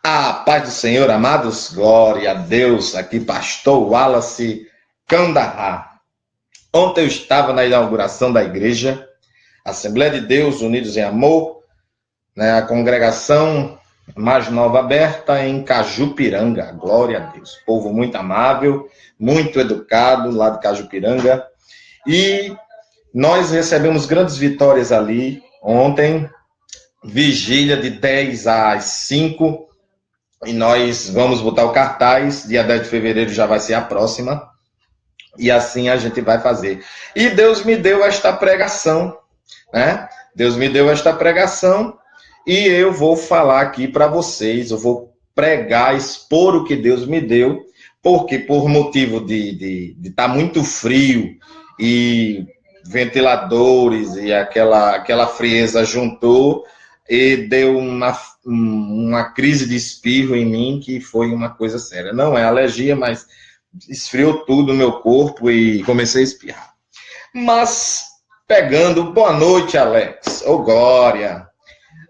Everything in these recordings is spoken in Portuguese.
A paz do Senhor, amados, glória a Deus, aqui pastor Wallace Kandahar. Ontem eu estava na inauguração da igreja, Assembleia de Deus Unidos em Amor, né, a congregação mais nova aberta em Cajupiranga, glória a Deus. Povo muito amável, muito educado lá de Cajupiranga, e nós recebemos grandes vitórias ali ontem, vigília de 10 às 5, e nós vamos botar o cartaz, dia 10 de fevereiro já vai ser a próxima, e assim a gente vai fazer. E Deus me deu esta pregação, né? Deus me deu esta pregação, e eu vou falar aqui para vocês, eu vou pregar, expor o que Deus me deu, porque por motivo de estar muito frio, e ventiladores, e aquela frieza juntou, e deu uma crise de espirro em mim, que foi uma coisa séria. Não é alergia, mas esfriou tudo no meu corpo e comecei a espirrar. Mas, pegando, boa noite, Alex. Ô, glória.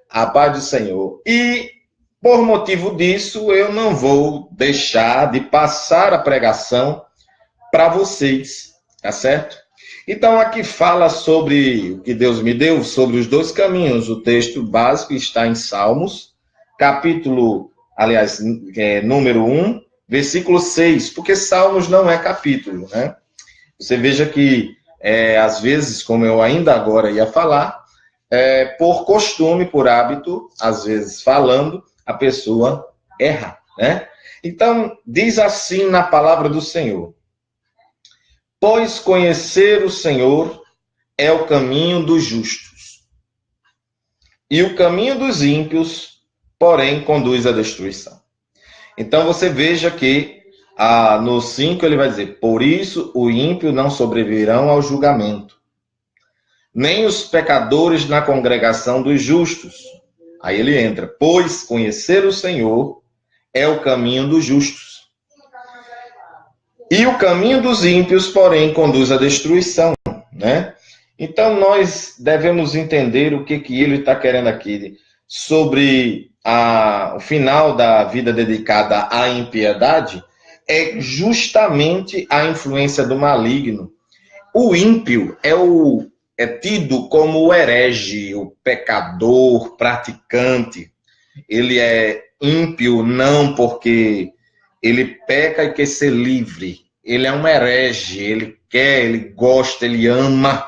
A paz do Senhor. E, por motivo disso, eu não vou deixar de passar a pregação para vocês, tá certo? Então, aqui fala sobre o que Deus me deu, sobre os dois caminhos. O texto básico está em Salmos, número 1, versículo 6, porque Salmos não é capítulo, né? Você veja que, às vezes, como eu ainda agora ia falar, por costume, por hábito, às vezes falando, a pessoa erra, né? Então, diz assim na palavra do Senhor: pois conhecer o Senhor é o caminho dos justos, e o caminho dos ímpios, porém, conduz à destruição. Então, você veja que no 5 ele vai dizer: por isso o ímpio não sobreviverão ao julgamento, nem os pecadores na congregação dos justos. Aí ele entra: pois conhecer o Senhor é o caminho dos justos, e o caminho dos ímpios, porém, conduz à destruição, né? Então, nós devemos entender o que ele está querendo aqui sobre o final da vida dedicada à impiedade, é justamente a influência do maligno. O ímpio é tido como o herege, o pecador, praticante. Ele é ímpio não porque ele peca e quer ser livre. Ele é um herege, ele gosta, ele ama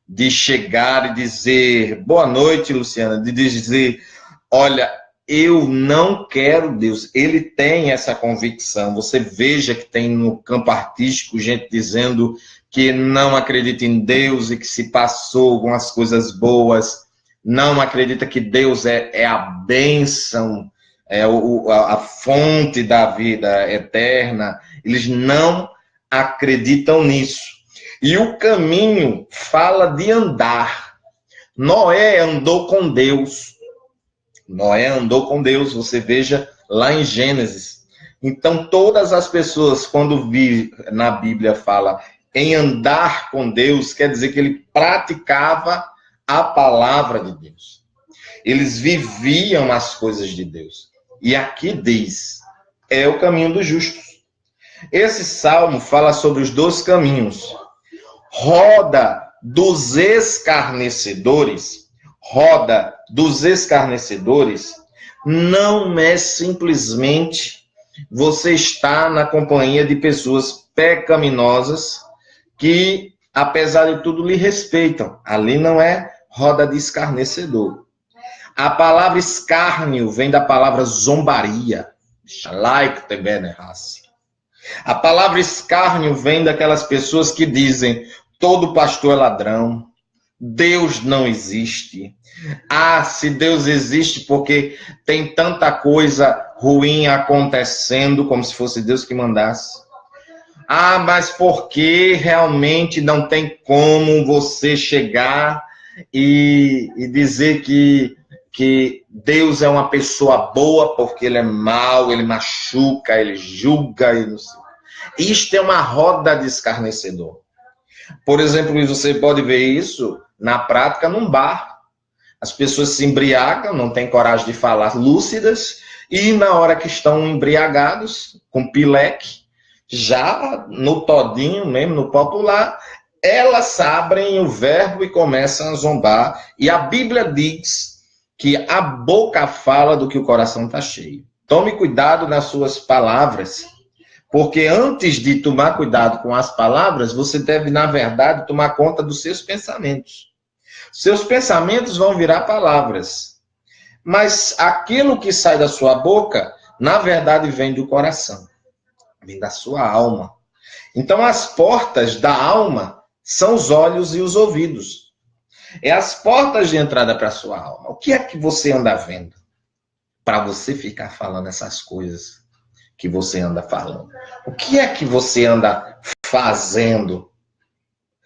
de chegar e dizer, boa noite, Luciana, de dizer, olha, eu não quero Deus. Ele tem essa convicção. Você veja que tem no campo artístico gente dizendo que não acredita em Deus e que se passou algumas coisas boas, não acredita que Deus é a bênção, a fonte da vida eterna. Eles não acreditam nisso. E o caminho fala de andar. Noé andou com Deus. Noé andou com Deus, você veja lá em Gênesis. Então, todas as pessoas, quando na Bíblia fala em andar com Deus, quer dizer que ele praticava a palavra de Deus. Eles viviam as coisas de Deus. E aqui diz, é o caminho dos justos. Esse salmo fala sobre os dois caminhos. Roda dos escarnecedores não é simplesmente você estar na companhia de pessoas pecaminosas que, apesar de tudo, lhe respeitam. Ali não é roda de escarnecedor. A palavra escárnio vem da palavra zombaria. A palavra escárnio vem daquelas pessoas que dizem: todo pastor é ladrão, Deus não existe. Se Deus existe, porque tem tanta coisa ruim acontecendo, como se fosse Deus que mandasse. Mas porque realmente não tem como você chegar e dizer que Deus é uma pessoa boa, porque ele é mau, ele machuca, ele julga. E não sei. Isto é uma roda de escarnecedor. Por exemplo, você pode ver isso na prática num bar. As pessoas se embriagam, não têm coragem de falar lúcidas, E na hora que estão embriagados, com pileque, já no todinho mesmo, no popular, elas abrem o verbo e começam a zombar. E a Bíblia diz que a boca fala do que o coração está cheio. Tome cuidado nas suas palavras, porque antes de tomar cuidado com as palavras, você deve, na verdade, tomar conta dos seus pensamentos. Seus pensamentos vão virar palavras. Mas aquilo que sai da sua boca, na verdade, vem do coração. Vem da sua alma. Então, as portas da alma são os olhos e os ouvidos. É as portas de entrada para a sua alma. O que é que você anda vendo? Para você ficar falando essas coisas que você anda falando. O que é que você anda fazendo?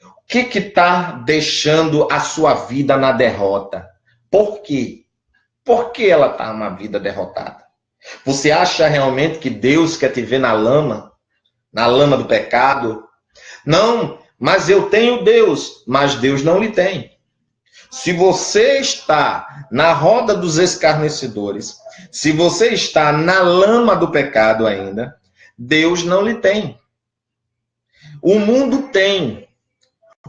O que está deixando a sua vida na derrota? Por quê? Por que ela está numa vida derrotada? Você acha realmente que Deus quer te ver na lama do pecado? Não, mas eu tenho Deus, mas Deus não lhe tem. Se você está na roda dos escarnecedores, se você está na lama do pecado ainda, Deus não lhe tem. O mundo tem.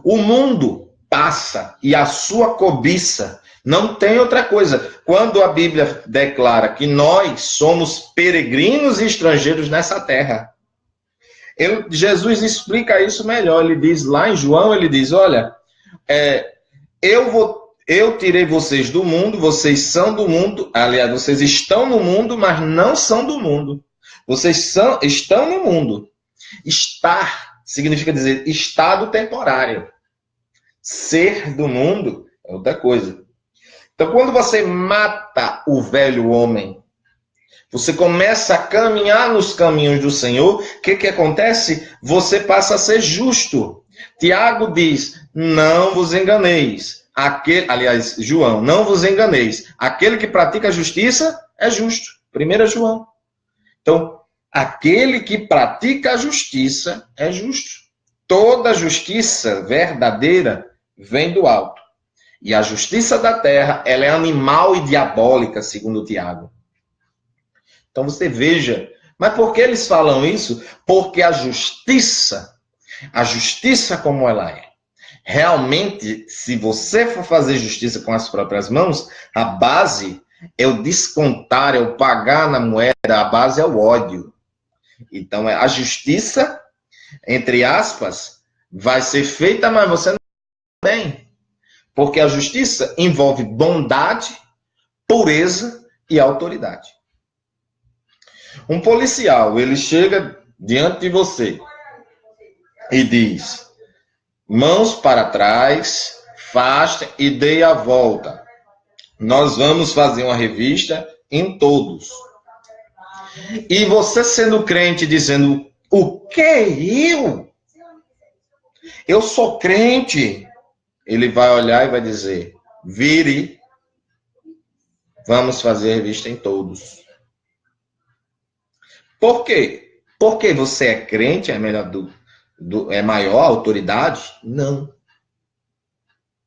O mundo passa e a sua cobiça não tem outra coisa. Quando a Bíblia declara que nós somos peregrinos e estrangeiros nessa terra, Jesus explica isso melhor. Ele diz lá em João, ele diz, olha, eu tirei vocês do mundo, vocês são do mundo, aliás, vocês estão no mundo, mas não são do mundo. Vocês estão no mundo. Estar significa dizer estado temporário. Ser do mundo é outra coisa. Então, quando você mata o velho homem, você começa a caminhar nos caminhos do Senhor, o que acontece? Você passa a ser justo. Tiago diz, não vos enganeis. Aliás, João, não vos enganeis. Aquele que pratica a justiça é justo. 1 João. Então, aquele que pratica a justiça é justo. Toda justiça verdadeira vem do alto. E a justiça da terra, ela é animal e diabólica, segundo Tiago. Então você veja, mas por que eles falam isso? Porque a justiça como ela é, realmente, se você for fazer justiça com as próprias mãos, a base é o descontar, é o pagar na moeda, a base é o ódio. Então a justiça, entre aspas, vai ser feita, mas você não tem. Porque a justiça envolve bondade, pureza e autoridade. Um policial, ele chega diante de você e diz, mãos para trás, faste e dê a volta. Nós vamos fazer uma revista em todos. E você sendo crente dizendo, o que eu? Eu sou crente. Ele vai olhar e vai dizer, vire, vamos fazer revista em todos. Por quê? Porque você é crente, é melhor é maior a autoridade? Não.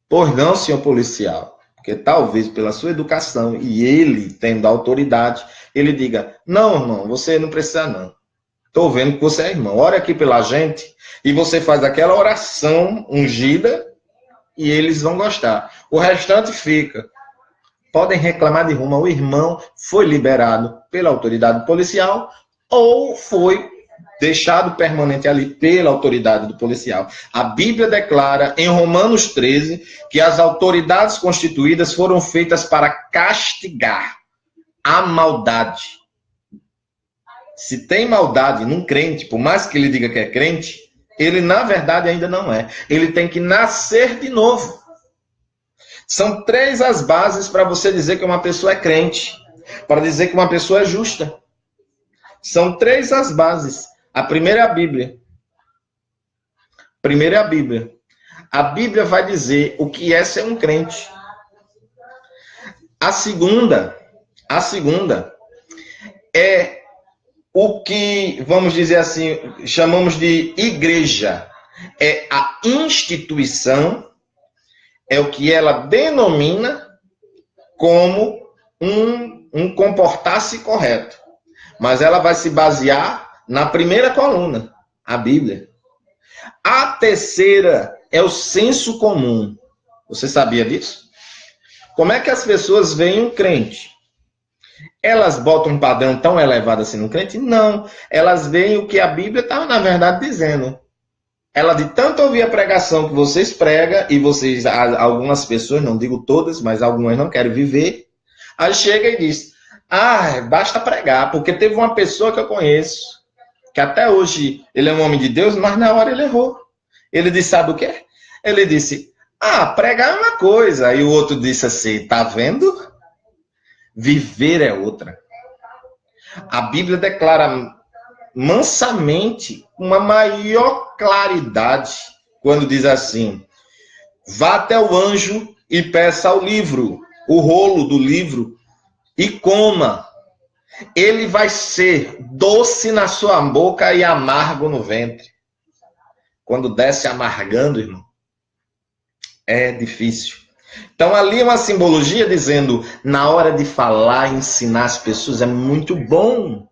Pois não, senhor policial. Porque talvez pela sua educação e ele tendo autoridade, ele diga, não, irmão, você não precisa não. Estou vendo que você é irmão. Ora aqui pela gente e você faz aquela oração ungida e eles vão gostar. O restante fica. Podem reclamar de ruma. O irmão foi liberado pela autoridade policial ou foi deixado permanente ali pela autoridade do policial. A Bíblia declara em Romanos 13 que as autoridades constituídas foram feitas para castigar a maldade. Se tem maldade num crente, por mais que ele diga que é crente, ele na verdade ainda não é. Ele tem que nascer de novo. São 3 as bases para você dizer que uma pessoa é crente, para dizer que uma pessoa é justa. São 3 as bases. A primeira é a Bíblia. Primeiro é a Bíblia. A Bíblia vai dizer o que é ser um crente. A segunda é o que, vamos dizer assim, chamamos de igreja. É a instituição, é o que ela denomina como um comportar-se correto. Mas ela vai se basear na primeira coluna, a Bíblia. A terceira é o senso comum. Você sabia disso? Como é que as pessoas veem um crente? Elas botam um padrão tão elevado assim no crente? Não. Elas veem o que a Bíblia está, na verdade, dizendo. Ela, de tanto ouvir a pregação que vocês pregam, e vocês, algumas pessoas, não digo todas, mas algumas não querem viver, aí chega e diz, basta pregar, porque teve uma pessoa que eu conheço, que até hoje ele é um homem de Deus, mas na hora ele errou. Ele disse, sabe o quê? Ele disse, pregar é uma coisa. Aí o outro disse assim, tá vendo? Viver é outra. A Bíblia declara mansamente, uma maior claridade, quando diz assim, vá até o anjo e peça o livro, o rolo do livro, e coma. Ele vai ser doce na sua boca e amargo no ventre. Quando desce amargando, irmão, é difícil. Então, ali é uma simbologia dizendo, na hora de falar, ensinar as pessoas, é muito bom.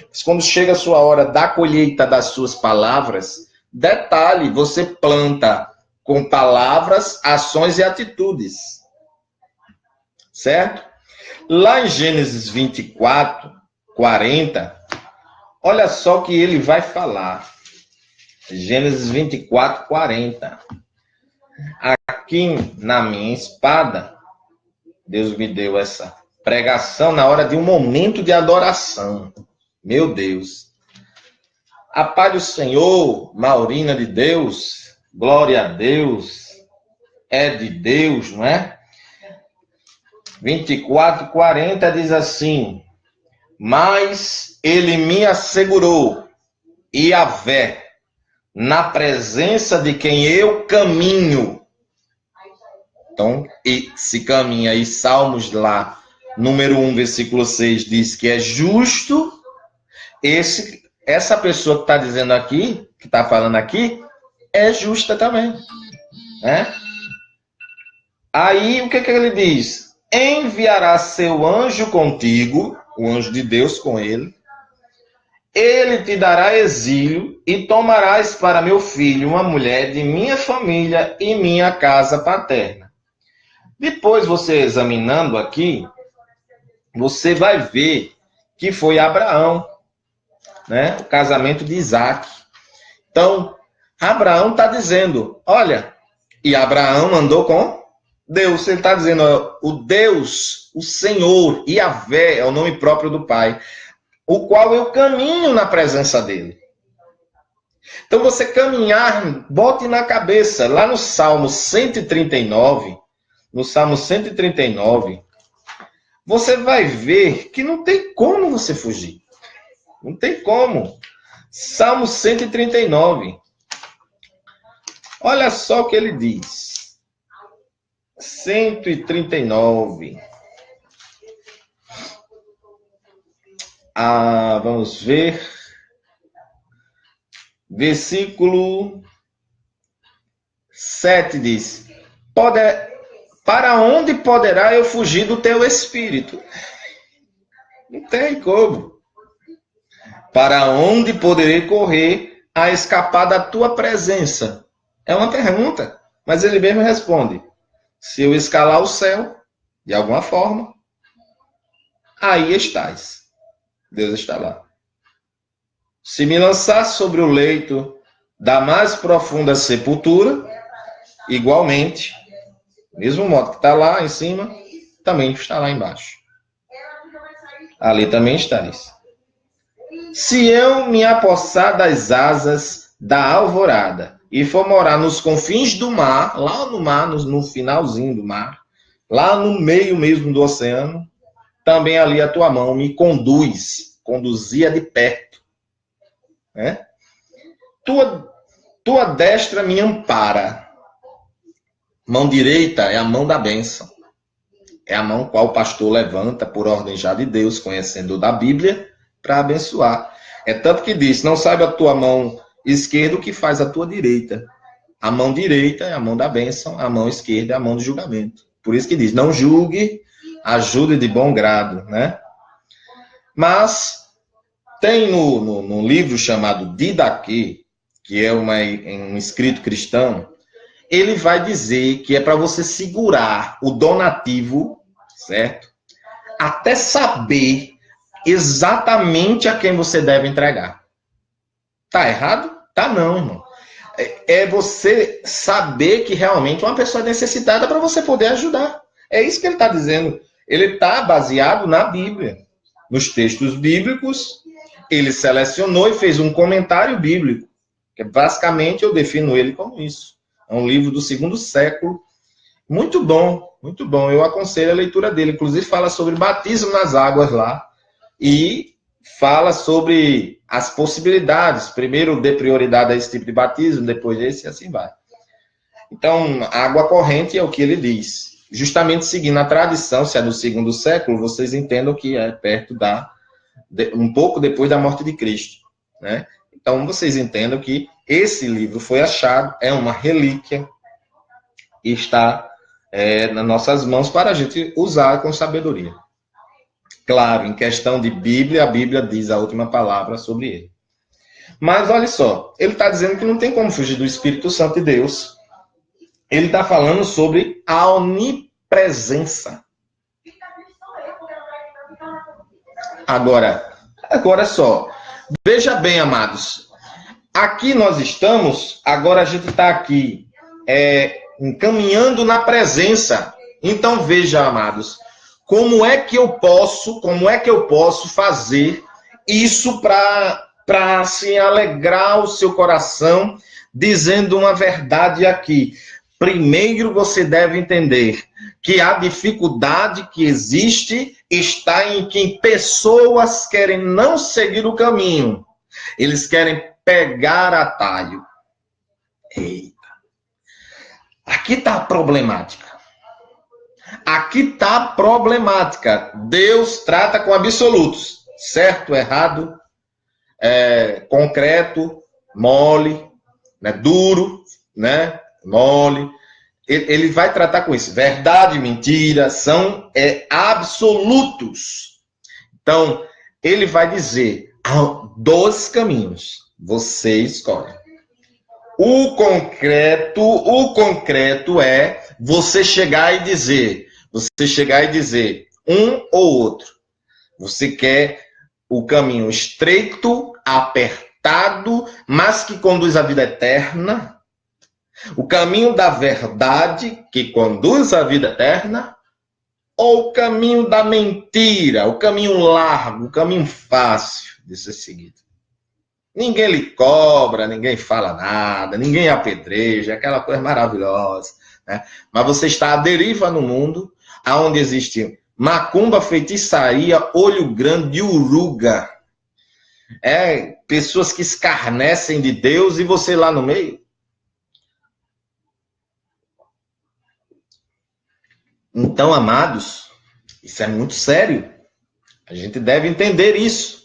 Mas quando chega a sua hora da colheita das suas palavras, detalhe, você planta com palavras, ações e atitudes. Certo? Lá em Gênesis 24, 40, olha só o que ele vai falar. Gênesis 24, 40. Aqui na minha espada, Deus me deu essa pregação na hora de um momento de adoração. Meu Deus. A paz do Senhor, Maurina de Deus, glória a Deus, é de Deus, não é? 24, 40 diz assim, mas ele me assegurou, Yahvé, na presença de quem eu caminho. Então, e se caminha aí, Salmos lá, número 1, versículo 6, diz que é justo. Essa pessoa que está dizendo aqui, que está falando aqui, é justa também. Né? Aí, o que ele diz? Enviará seu anjo contigo, o anjo de Deus com ele, ele te dará exílio e tomarás para meu filho uma mulher de minha família e minha casa paterna. Depois, você examinando aqui, você vai ver que foi Abraão, né? O casamento de Isaac. Então, Abraão está dizendo, olha, e Abraão andou com Deus. Ele está dizendo, o Deus, o Senhor, Yahvé, é o nome próprio do Pai, o qual eu caminho na presença dele. Então, você caminhar, bote na cabeça, lá no Salmo 139, você vai ver que não tem como você fugir. Não tem como. Salmo 139. Olha só o que ele diz. 139. Vamos ver. Versículo 7 diz: para onde poderá eu fugir do teu espírito? Não tem como. Para onde poderei correr a escapar da tua presença? É uma pergunta, mas ele mesmo responde: se eu escalar o céu, de alguma forma, aí estás. Deus está lá. Se me lançar sobre o leito da mais profunda sepultura, igualmente, mesmo modo que está lá em cima, também está lá embaixo. Ali também estás. Se eu me apossar das asas da alvorada e for morar nos confins do mar, lá no mar, no finalzinho do mar, lá no meio mesmo do oceano, também ali a tua mão me conduzia de perto. Né? Tua destra me ampara. Mão direita é a mão da bênção. É a mão qual o pastor levanta por ordem já de Deus, conhecendo da Bíblia, para abençoar. É tanto que diz, não saiba a tua mão esquerda o que faz a tua direita. A mão direita é a mão da bênção, a mão esquerda é a mão do julgamento. Por isso que diz, não julgue ajude de bom grado, né? Mas tem no livro chamado Didaquê, que é um escrito cristão, ele vai dizer que é para você segurar o donativo, certo? Até saber exatamente a quem você deve entregar. Tá errado? Tá não, irmão. É você saber que realmente uma pessoa é necessitada para você poder ajudar. É isso que ele está dizendo. Ele está baseado na Bíblia, nos textos bíblicos. Ele selecionou e fez um comentário bíblico, que basicamente eu defino ele como isso. É um livro do 2º século, muito bom, muito bom. Eu aconselho a leitura dele. Inclusive fala sobre batismo nas águas lá e fala sobre as possibilidades. Primeiro dê prioridade a esse tipo de batismo, depois esse e assim vai. Então, água corrente é o que ele diz. Justamente seguindo a tradição, se é do 2º século, vocês entendam que é perto um pouco depois da morte de Cristo, né? Então, vocês entendam que esse livro foi achado, é uma relíquia e está nas nossas mãos para a gente usar com sabedoria. Claro, em questão de Bíblia, a Bíblia diz a última palavra sobre ele. Mas, olha só, ele está dizendo que não tem como fugir do Espírito Santo de Deus. Ele está falando sobre a onipresença. Agora só, veja bem, amados, aqui nós estamos, agora a gente está aqui encaminhando na presença. Então veja, amados, como é que eu posso fazer isso para assim, alegrar o seu coração, dizendo uma verdade aqui. Primeiro você deve entender que a dificuldade que existe está em que pessoas querem não seguir o caminho. Eles querem pegar atalho. Eita. Aqui está a problemática. Aqui está a problemática. Deus trata com absolutos. Certo, errado, concreto, mole, né, duro, né, mole. Ele vai tratar com isso. Verdade, mentira, são absolutos. Então, ele vai dizer, há 2 caminhos. Você escolhe. O concreto é você chegar e dizer um ou outro. Você quer o caminho estreito, apertado, mas que conduz à vida eterna? O caminho da verdade, que conduz à vida eterna? Ou o caminho da mentira, o caminho largo, o caminho fácil de ser seguido? Ninguém lhe cobra, ninguém fala nada, ninguém apedreja, aquela coisa maravilhosa, né? Mas você está à deriva no mundo, onde existe macumba, feitiçaria, olho grande, uruga. Pessoas que escarnecem de Deus e você lá no meio. Então, amados, isso é muito sério. A gente deve entender isso.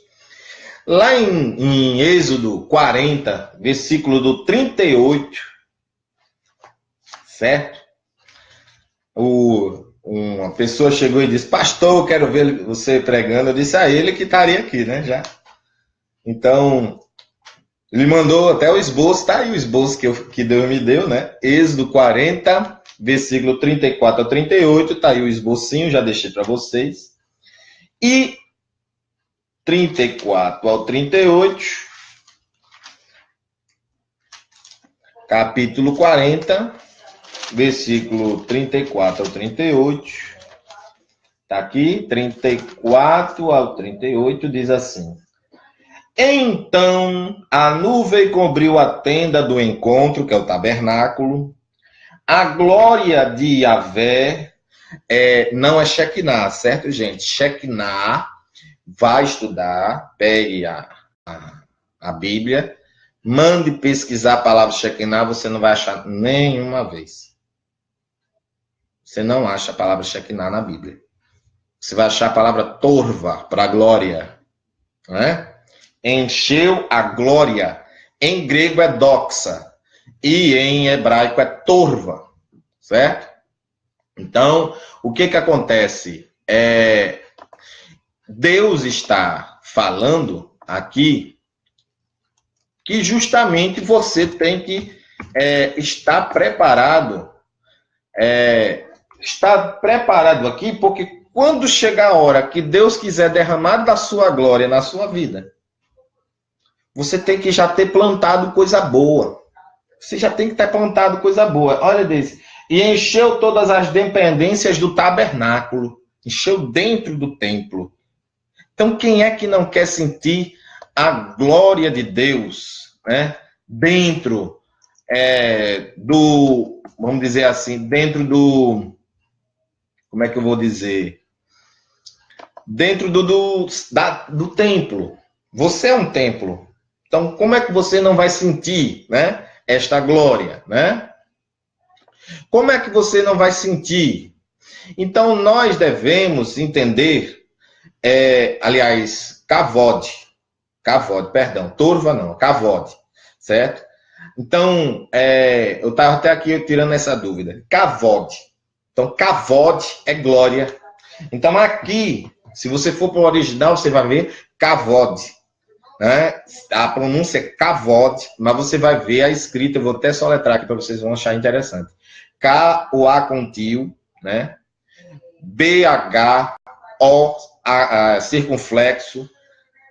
Lá em Êxodo 40, versículo do 38, certo? Uma pessoa chegou e disse, pastor, eu quero ver você pregando. Eu disse a ele que estaria aqui, né, já. Então, ele mandou até o esboço, tá aí o esboço que Deus me deu, né? Êxodo 40, versículo 34 a 38, tá aí o esbocinho, já deixei para vocês. E 34 ao 38, capítulo 40, versículo 34 ao 38, tá aqui, 34 ao 38, diz assim: Então a nuvem cobriu a tenda do encontro, que é o tabernáculo. A glória de Yahvé não é Shekinah, certo, gente? Shekinah, vai estudar, pegue a Bíblia, mande pesquisar a palavra Shekinah, você não vai achar nenhuma vez. Você não acha a palavra Shekinah na Bíblia. Você vai achar a palavra torva, para glória, né? Encheu a glória. Em grego é doxa. E em hebraico é torva. Certo? Então, o que acontece? Deus está falando aqui que justamente você tem que estar preparado. Está preparado aqui, porque quando chegar a hora que Deus quiser derramar da sua glória na sua vida, você tem que já ter plantado coisa boa. Você já tem que ter plantado coisa boa. Olha desse. E encheu todas as dependências do tabernáculo. Encheu dentro do templo. Então, quem é que não quer sentir a glória de Deus, né? Dentro vamos dizer assim, dentro do, como é que eu vou dizer? Dentro do templo. Você é um templo. Então, como é que você não vai sentir, né, esta glória, né? Como é que você não vai sentir? Então, nós devemos entender, aliás, kavod, perdão, turva não, kavod, certo? Então, eu estava até aqui tirando essa dúvida. Kavod. Então, kavod é glória. Então, aqui, se você for para o original, você vai ver kavod. Né? A pronúncia é kavod, mas você vai ver a escrita. Eu vou até soletrar aqui para vocês vão achar interessante. K, o A com tio, né? B-H-O, circunflexo,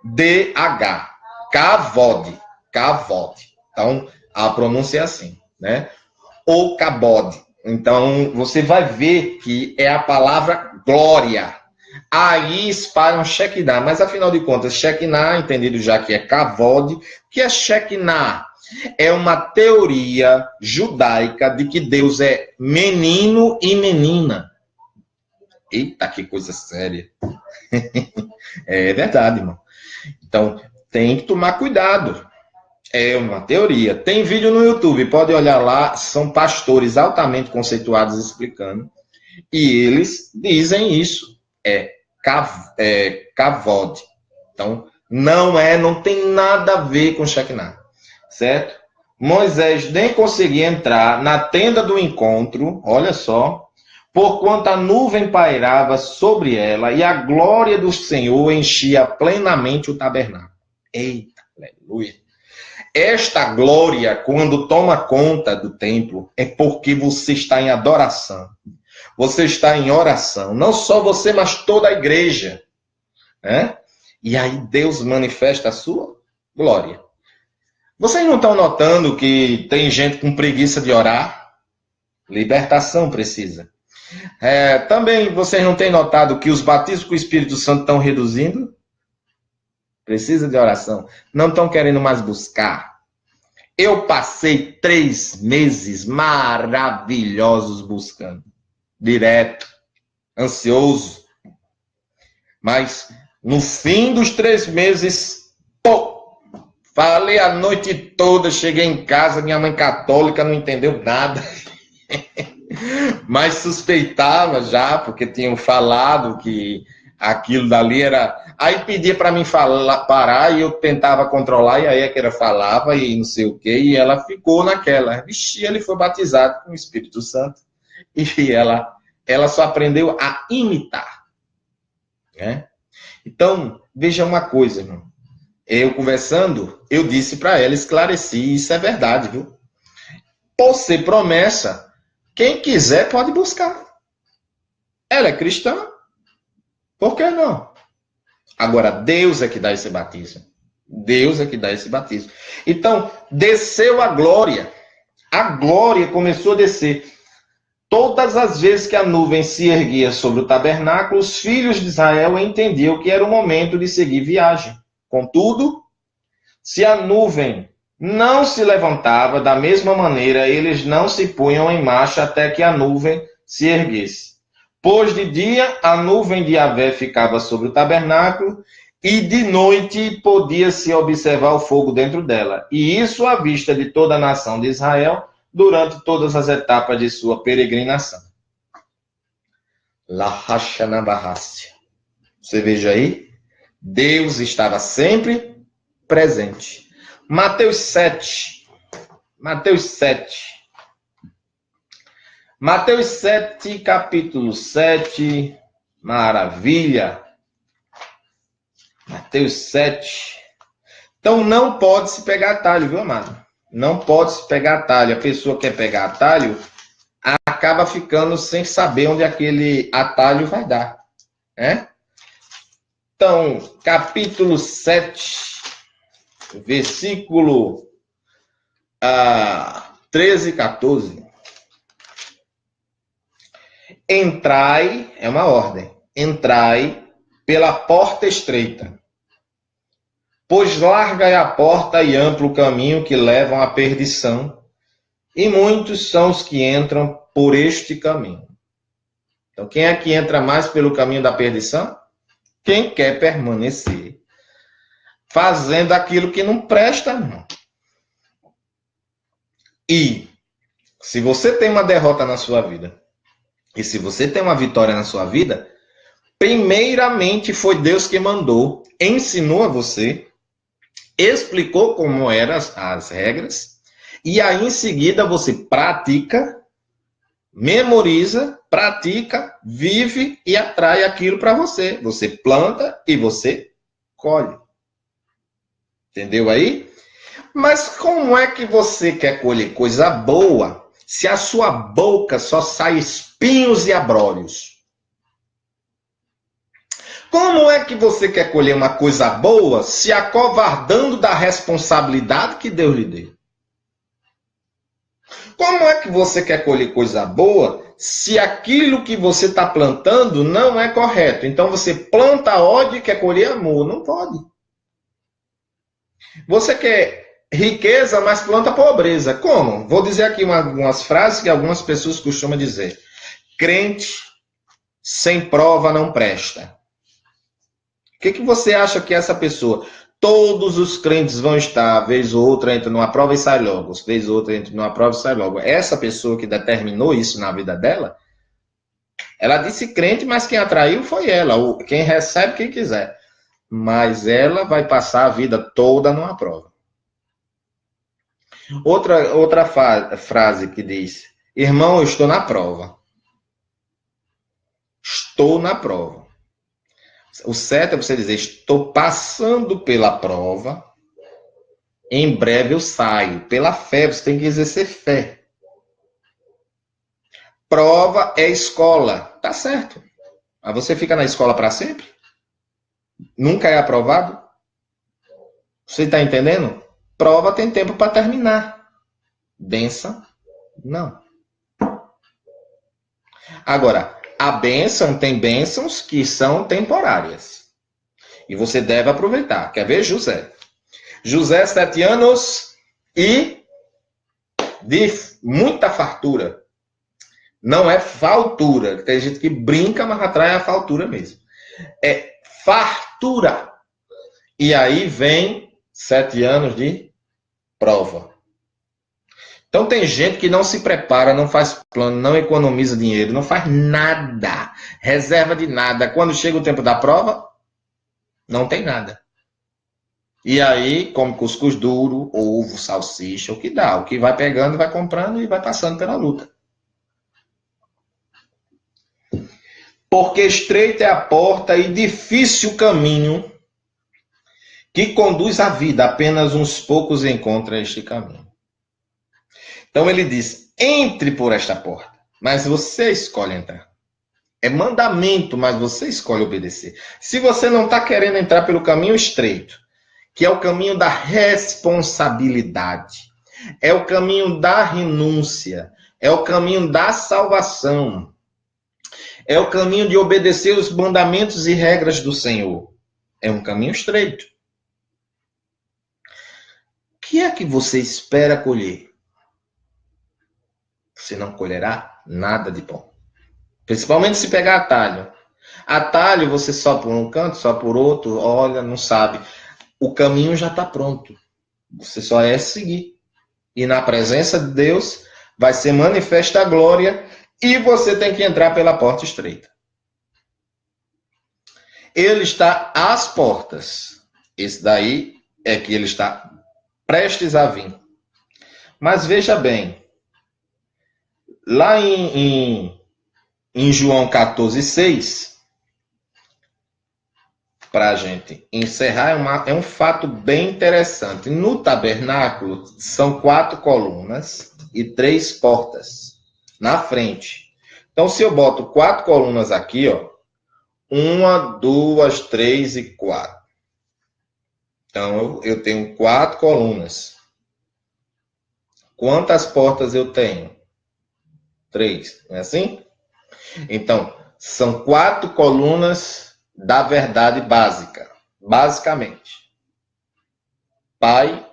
D-H. Kavod. Kavod. Então, a pronúncia é assim, né? Ou kabod. Então, você vai ver que é a palavra glória. Aí espalham Shekinah, mas afinal de contas, Shekinah, entendido já que é kavod, que é Shekinah? É uma teoria judaica de que Deus é menino e menina. Eita, que coisa séria. É verdade, irmão. Então, tem que tomar cuidado. É uma teoria. Tem vídeo no YouTube, pode olhar lá, são pastores altamente conceituados explicando. E eles dizem isso. Kavod. Então, não tem nada a ver com Shekinah. Certo? Moisés nem conseguia entrar na tenda do encontro, olha só, porquanto a nuvem pairava sobre ela e a glória do Senhor enchia plenamente o tabernáculo. Eita, aleluia. Esta glória, quando toma conta do templo, é porque você está em adoração. Você está em oração. Não só você, mas toda a igreja. Né? E aí Deus manifesta a sua glória. Vocês não estão notando que tem gente com preguiça de orar? Libertação precisa. Também vocês não têm notado que os batismos com o Espírito Santo estão reduzindo? Precisa de oração. Não estão querendo mais buscar. Eu passei 3 meses maravilhosos buscando. Direto. Ansioso. Mas no fim dos 3 meses, falei a noite toda, cheguei em casa, minha mãe católica não entendeu nada. Mas suspeitava já, porque tinham falado que aquilo dali era... Aí pedia para mim parar e eu tentava controlar, e aí é que ela falava e não sei o quê, e ela ficou naquela. Vixe, ele foi batizado com o Espírito Santo, e ela só aprendeu a imitar. Né? Então, veja uma coisa, irmão. Eu conversando, eu disse para ela, esclareci, isso é verdade, viu? Por ser promessa, quem quiser pode buscar. Ela é cristã, por que não? Agora, Deus é que dá esse batismo. Deus é que dá esse batismo. Então, desceu a glória. A glória começou a descer. Todas as vezes que a nuvem se erguia sobre o tabernáculo, os filhos de Israel entendiam que era o momento de seguir viagem. Contudo, se a nuvem não se levantava da mesma maneira, eles não se punham em marcha até que a nuvem se erguesse. Pois de dia a nuvem de Yahvé ficava sobre o tabernáculo e de noite podia-se observar o fogo dentro dela. E isso à vista de toda a nação de Israel durante todas as etapas de sua peregrinação. Você veja aí, Deus estava sempre presente. Mateus 7, capítulo 7, Maravilha. Mateus 7. Então não pode se pegar atalho, viu, amado? Não pode se pegar atalho. A pessoa quer pegar atalho, acaba ficando sem saber onde aquele atalho vai dar, né? Então, capítulo 7, versículo 13 e 14. Entrai, é uma ordem, entrai pela porta estreita, pois larga é a porta e amplo o caminho que levam à perdição, e muitos são os que entram por este caminho. Então, quem é que entra mais pelo caminho da perdição? Quem quer permanecer fazendo aquilo que não presta, não. E se você tem uma derrota na sua vida, e se você tem uma vitória na sua vida, primeiramente foi Deus que mandou, ensinou a você, explicou como eram as regras, e aí em seguida você pratica, memoriza, pratica, vive e atrai aquilo para você. Você planta e você colhe. Entendeu aí? Mas como é que você quer colher coisa boa se a sua boca só sai espinhos e abrolhos? Como é que você quer colher uma coisa boa se acovardando da responsabilidade que Deus lhe deu? Como é que você quer colher coisa boa se aquilo que você está plantando não é correto? Então você planta ódio e quer colher amor. Não pode. Você quer riqueza, mas planta pobreza. Como? Vou dizer aqui algumas frases que algumas pessoas costumam dizer. Crente sem prova não presta. O que você acha que essa pessoa... Todos os crentes vão estar, vez ou outra entra numa prova e sai logo, vez ou outra entra numa prova e sai logo. Essa pessoa que determinou isso na vida dela, ela disse crente, mas quem atraiu foi ela. Quem recebe, quem quiser. Mas ela vai passar a vida toda numa prova. Outra frase que diz, irmão, eu estou na prova. Estou na prova. O certo é você dizer, estou passando pela prova, em breve eu saio. Pela fé, você tem que exercer fé. Prova é escola, tá certo. Mas você fica na escola para sempre? Nunca é aprovado? Você está entendendo? Prova tem tempo para terminar. Bênção, não. Agora, a bênção tem bênçãos que são temporárias. E você deve aproveitar. Quer ver José? José, 7 anos e de muita fartura. Não é faltura. Tem gente que brinca, mas atrai a faltura mesmo. É fartura. E aí vem 7 anos de prova. Então tem gente que não se prepara, não faz plano, não economiza dinheiro, não faz nada, reserva de nada. Quando chega o tempo da prova, não tem nada. E aí come cuscuz duro, ovo, salsicha, o que dá. O que vai pegando, vai comprando e vai passando pela luta. Porque estreita é a porta e difícil o caminho que conduz à vida. Apenas uns poucos encontram este caminho. Então ele diz, entre por esta porta, mas você escolhe entrar. É mandamento, mas você escolhe obedecer. Se você não está querendo entrar pelo caminho estreito, que é o caminho da responsabilidade, é o caminho da renúncia, é o caminho da salvação, é o caminho de obedecer os mandamentos e regras do Senhor. É um caminho estreito. O que é que você espera colher? Você não colherá nada de bom. Principalmente se pegar atalho. Atalho, você só por um canto, só por outro, olha, não sabe. O caminho já está pronto. Você só é seguir. E na presença de Deus vai ser manifesta a glória e você tem que entrar pela porta estreita. Ele está às portas. Esse daí é que ele está prestes a vir. Mas veja bem, lá em João 14,6, para a gente encerrar, é um fato bem interessante. No tabernáculo, são 4 colunas e 3 portas na frente. Então, se eu boto 4 colunas aqui, ó, 1, 2, 3 e 4. Então, eu tenho 4 colunas. Quantas portas eu tenho? 3, não é assim? Então, são 4 colunas da verdade básica. Basicamente, Pai,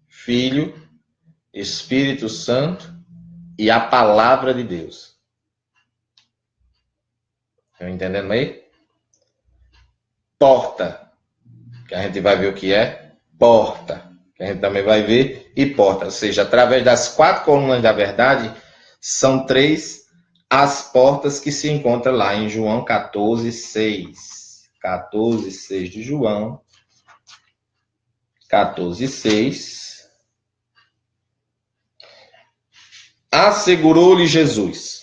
Filho, Espírito Santo e a Palavra de Deus. Estão entendendo aí? Porta, que a gente vai ver o que é. Porta, que a gente também vai ver. E porta, ou seja, através das 4 colunas da verdade, são 3 as portas que se encontram lá em João 14:6. 14:6 de João. 14:6. Assegurou-lhe Jesus: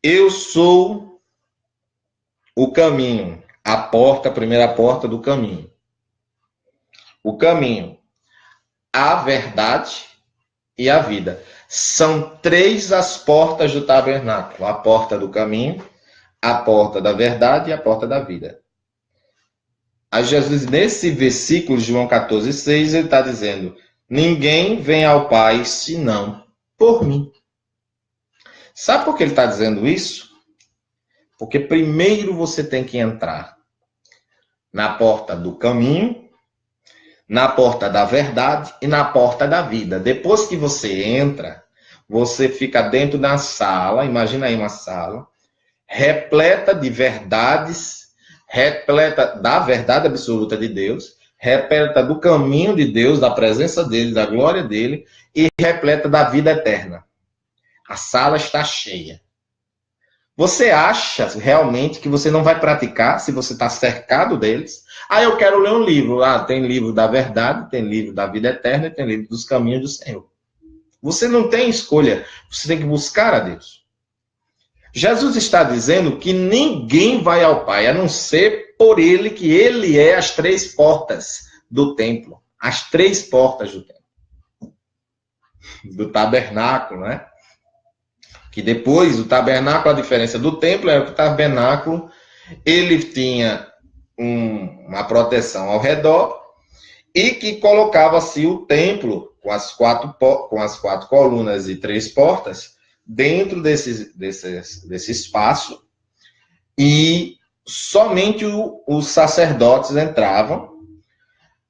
eu sou o caminho, a porta, a primeira porta do caminho. O caminho, a verdade e a vida. São 3 as portas do tabernáculo: a porta do caminho, a porta da verdade e a porta da vida. Aí Jesus, nesse versículo de João 14:6, ele está dizendo: ninguém vem ao Pai senão por mim. Sabe por que ele está dizendo isso? Porque primeiro você tem que entrar na porta do caminho, na porta da verdade e na porta da vida. Depois que você entra, você fica dentro da sala, imagina aí uma sala, repleta de verdades, repleta da verdade absoluta de Deus, repleta do caminho de Deus, da presença dele, da glória dele, e repleta da vida eterna. A sala está cheia. Você acha realmente que você não vai praticar se você está cercado deles? Ah, eu quero ler um livro. Ah, tem livro da verdade, tem livro da vida eterna, tem livro dos caminhos do Senhor. Você não tem escolha. Você tem que buscar a Deus. Jesus está dizendo que ninguém vai ao Pai, a não ser por ele, que ele é as 3 portas do templo. As 3 portas do templo. Do tabernáculo, né? Que depois o tabernáculo, a diferença do templo é que o tabernáculo, ele tinha uma proteção ao redor e que colocava-se o templo com as 4 colunas e 3 portas dentro desse espaço, e somente os sacerdotes entravam.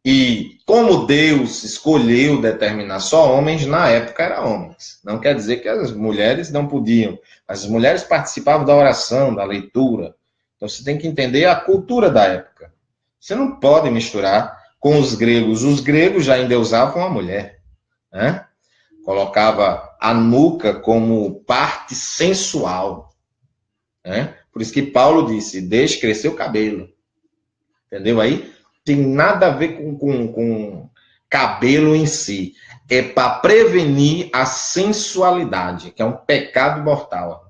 E como Deus escolheu determinar só homens, na época eram homens. Não quer dizer que as mulheres não podiam. As mulheres participavam da oração, da leitura. Então você tem que entender a cultura da época. Você não pode misturar com os gregos. Os gregos já endeusavam a mulher, né? Colocava a nuca como parte sensual, né? Por isso que Paulo disse: deixe crescer o cabelo. Entendeu aí? Tem nada a ver com cabelo em si. É para prevenir a sensualidade, que é um pecado mortal.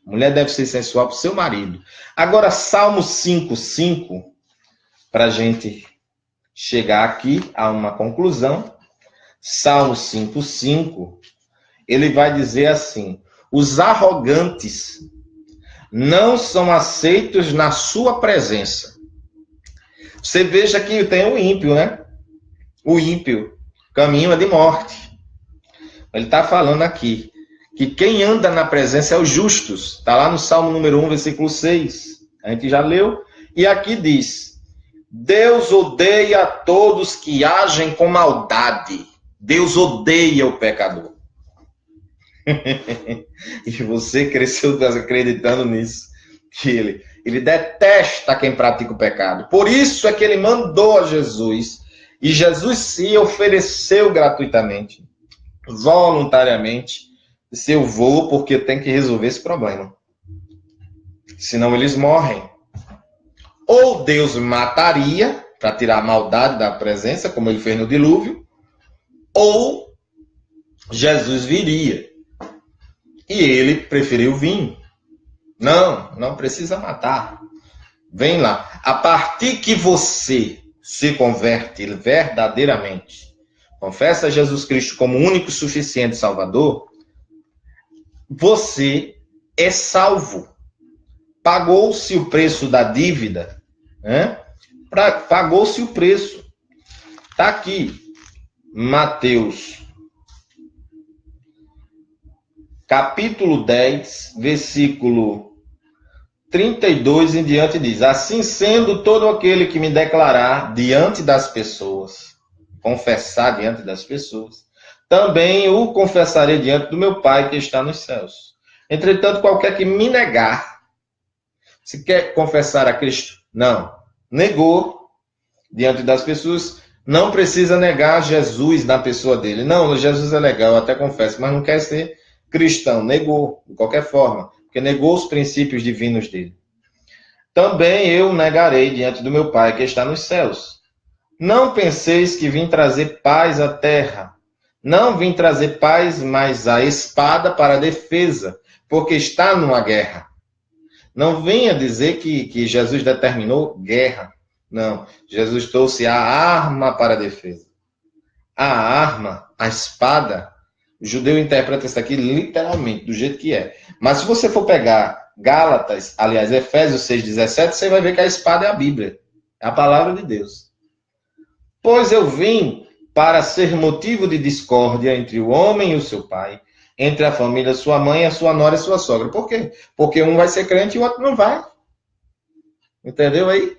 A mulher deve ser sensual para o seu marido. Agora, Salmo 5:5, para a gente chegar aqui a uma conclusão. Salmo 5:5, ele vai dizer assim: os arrogantes não são aceitos na sua presença. Você veja que tem o ímpio, né? O ímpio, caminho é de morte. Ele está falando aqui que quem anda na presença é os justos. Está lá no Salmo número 1, versículo 6. A gente já leu. E aqui diz: Deus odeia todos que agem com maldade. Deus odeia o pecador. E você cresceu acreditando nisso. Que ele detesta quem pratica o pecado. Por isso é que ele mandou a Jesus. E Jesus se ofereceu gratuitamente, voluntariamente. Disse: eu vou porque tem que resolver esse problema. Senão eles morrem. Ou Deus mataria para tirar a maldade da presença, como ele fez no dilúvio, ou Jesus viria. E ele preferiu vir. Não precisa matar. Vem lá. A partir que você se converte verdadeiramente, confessa Jesus Cristo como único e suficiente Salvador, você é salvo. Pagou-se o preço da dívida, né? Pagou-se o preço. Está aqui, Mateus, capítulo 10, versículo 32 em diante diz: assim sendo, todo aquele que me declarar diante das pessoas, confessar diante das pessoas, também o confessarei diante do meu Pai que está nos céus. Entretanto, qualquer que me negar, se quer confessar a Cristo, não, negou diante das pessoas, não precisa negar Jesus na pessoa dele. Não, Jesus é legal, eu até confesso, mas não quer ser cristão, negou, de qualquer forma, porque negou os princípios divinos dele. Também eu negarei diante do meu Pai que está nos céus. Não penseis que vim trazer paz à terra. Não vim trazer paz, mas a espada para a defesa, porque está numa guerra. Não venha dizer que Jesus determinou guerra. Não, Jesus trouxe a arma para a defesa. A arma, a espada, o judeu interpreta isso aqui literalmente, do jeito que é. Mas se você for pegar Gálatas, aliás, Efésios 6,17, você vai ver que a espada é a Bíblia, é a palavra de Deus. Pois eu vim para ser motivo de discórdia entre o homem e o seu pai, entre a família, sua mãe, a sua nora e a sua sogra. Por quê? Porque um vai ser crente e o outro não vai. Entendeu aí?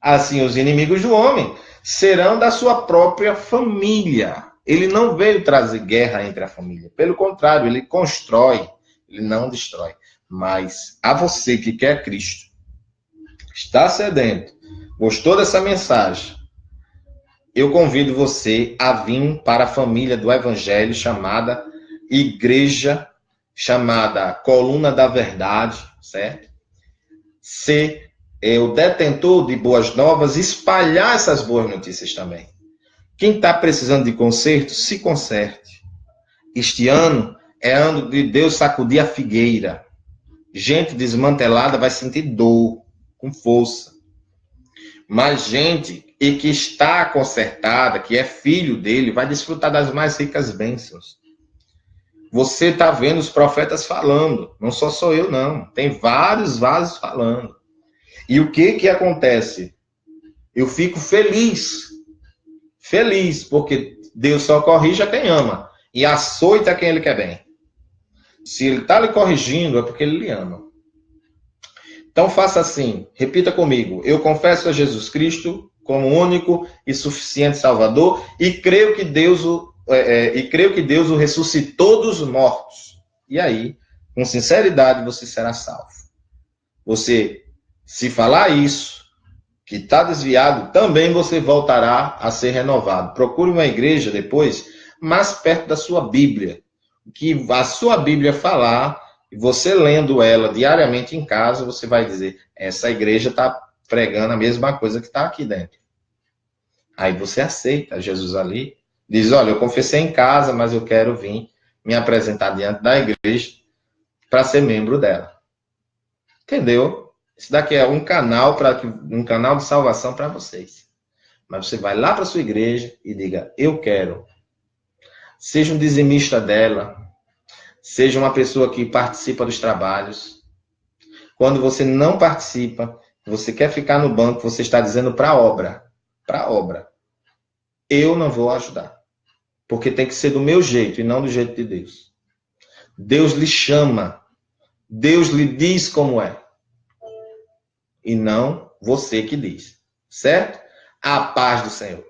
Assim, os inimigos do homem serão da sua própria família. Ele não veio trazer guerra entre a família. Pelo contrário, ele constrói, ele não destrói. Mas a você que quer Cristo, está sedento, gostou dessa mensagem, eu convido você a vir para a família do Evangelho chamada Igreja, chamada Coluna da Verdade, certo? Ser o detentor de boas novas, espalhar essas boas notícias também. Quem está precisando de conserto, se conserte. Este ano é ano de Deus sacudir a figueira. Gente desmantelada vai sentir dor, com força. Mas gente que está consertada, que é filho dele, vai desfrutar das mais ricas bênçãos. Você está vendo os profetas falando. Não sou eu, não. Tem vários vasos falando. E o que acontece? Eu fico feliz. Feliz, porque Deus só corrige a quem ama. E açoita quem ele quer bem. Se ele está lhe corrigindo, é porque ele lhe ama. Então faça assim, repita comigo. Eu confesso a Jesus Cristo como único e suficiente Salvador e creio que Deus o ressuscitou dos mortos. E aí, com sinceridade, você será salvo. Você, se falar isso, que está desviado, também você voltará a ser renovado. Procure uma igreja depois, mais perto da sua Bíblia. Que a sua Bíblia falar, e você lendo ela diariamente em casa, você vai dizer, essa igreja está pregando a mesma coisa que está aqui dentro. Aí você aceita Jesus ali, diz, olha, eu confessei em casa, mas eu quero vir me apresentar diante da igreja para ser membro dela. Entendeu? Isso daqui é um canal de salvação para vocês. Mas você vai lá para sua igreja e diga, eu quero. Seja um dizimista dela, seja uma pessoa que participa dos trabalhos. Quando você não participa, você quer ficar no banco, você está dizendo para a obra, eu não vou ajudar. Porque tem que ser do meu jeito e não do jeito de Deus. Deus lhe chama, Deus lhe diz como é. E não você que diz. Certo? A paz do Senhor.